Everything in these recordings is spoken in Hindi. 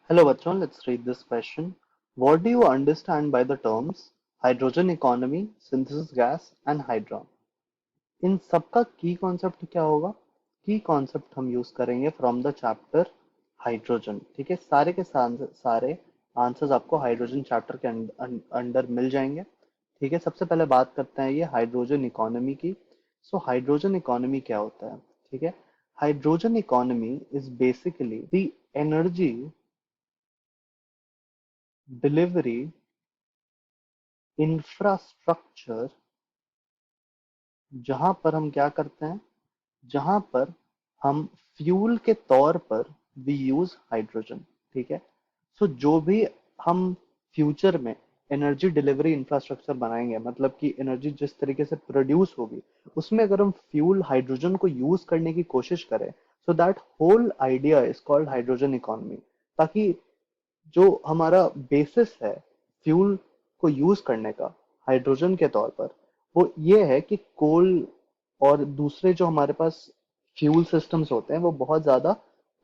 Hello बच्चों, let's read this question. What do you understand by the terms hydrogen economy, synthesis gas and hydron? इन सबका की कॉन्सेप्ट क्या होगा? की कॉन्सेप्ट हम यूज करेंगे फ्रॉम द चैप्टर हाइड्रोजन. ठीक है, सारे के सारे आंसर्स आपको हाइड्रोजन चैप्टर के अंडर मिल जाएंगे. ठीक है, सबसे पहले बात करते हैं ये हाइड्रोजन इकोनॉमी की. सो हाइड्रोजन इकोनॉमी क्या होता है? ठीक है, hydrogen economy is basically the energy delivery infrastructure जहां पर हम क्या करते हैं, जहां पर हम फ्यूल के तौर पर वी यूज हाइड्रोजन. ठीक है, सो जो भी हम फ्यूचर में एनर्जी डिलीवरी इंफ्रास्ट्रक्चर बनाएंगे, मतलब कि एनर्जी जिस तरीके से प्रोड्यूस होगी, उसमें अगर हम फ्यूल हाइड्रोजन को यूज करने की कोशिश करें, so that whole idea is called hydrogen economy. ताकि जो हमारा बेसिस है फ्यूल को यूज करने का हाइड्रोजन के तौर पर, वो ये है कि कोल और दूसरे जो हमारे पास फ्यूल सिस्टम्स होते हैं वो बहुत ज्यादा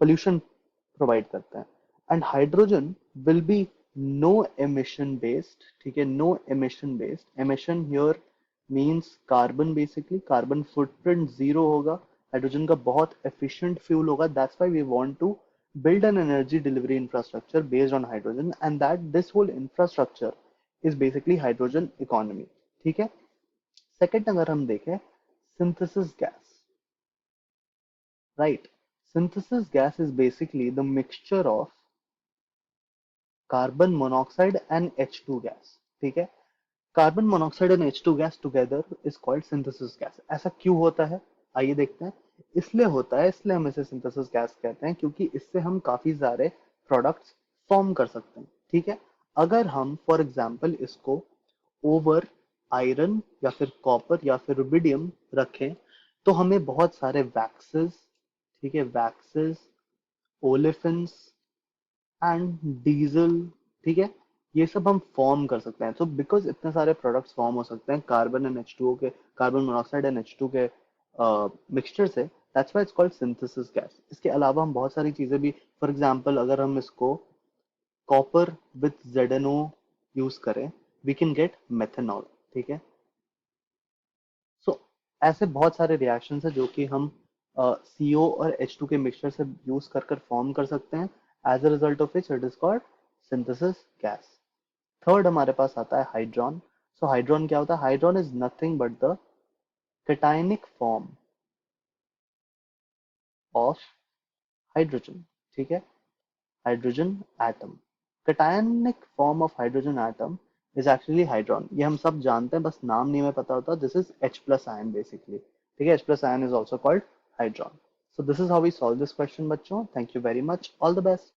पोल्यूशन प्रोवाइड करते हैं. And hydrogen will be no emission based. ठीक है, no emission based. Emission here means carbon. Basically carbon footprint zero होगा. हाइड्रोजन का बहुत एफिशिएंट फ्यूल होगा. That's why we want to build an energy delivery infrastructure based on hydrogen, and that this whole infrastructure is basically hydrogen economy. ठीक है, सेकंड अगर हम देखें synthesis gas, right? Synthesis gas is basically the mixture of carbon monoxide and H2 gas. ठीक है, carbon monoxide and H2 gas together is called synthesis gas. ऐसा क्यों होता है, आइए देखते हैं. इसलिए होता है, इसलिए हम इसे सिंथेसिस गैस कहते हैं, क्योंकि इससे हम काफी सारे प्रोडक्ट्स फॉर्म कर सकते हैं. ठीक है, अगर हम फॉर एग्जांपल इसको ओवर आयरन या फिर कॉपर या फिर रुबिडियम रखें, तो हमें बहुत सारे वैक्सेस, ठीक है, वैक्सेस, ओलेफिन्स एंड डीजल, ठीक है, ये सब हम फॉर्म कर सकते हैं. तो बिकॉज इतने सारे प्रोडक्ट्स फॉर्म हो सकते हैं कार्बन एंड H2O के, कार्बन मोनोऑक्साइड एंड H2 के मिक्सचर से, that's why it's called synthesis gas. इसके अलावा हम बहुत सारी चीजें भी, फॉर एग्जांपल अगर हम इसको कॉपर विथ ZnO यूज करें, वी कैन गेट मेथनॉल. ठीक है, सो ऐसे बहुत सारे रिएक्शंस है जो कि हम CO और H2 के मिक्सचर से यूज कर कर फॉर्म कर सकते हैं. As a result of which it is called synthesis gas. Third हमारे पास आता है हाइड्रॉन. सो हाइड्रॉन क्या होता है? Hydron is nothing but the cationic form of hydrogen. ठीक है, hydrogen atom. cationic form of hydrogen atom is actually hydron. ये हम सब जानते हैं, बस नाम नहीं हमें पता होता. This is H plus ion basically. ठीक है, H plus ion is also called hydron. So this is how we solve this question बच्चों. Thank you very much. All the best.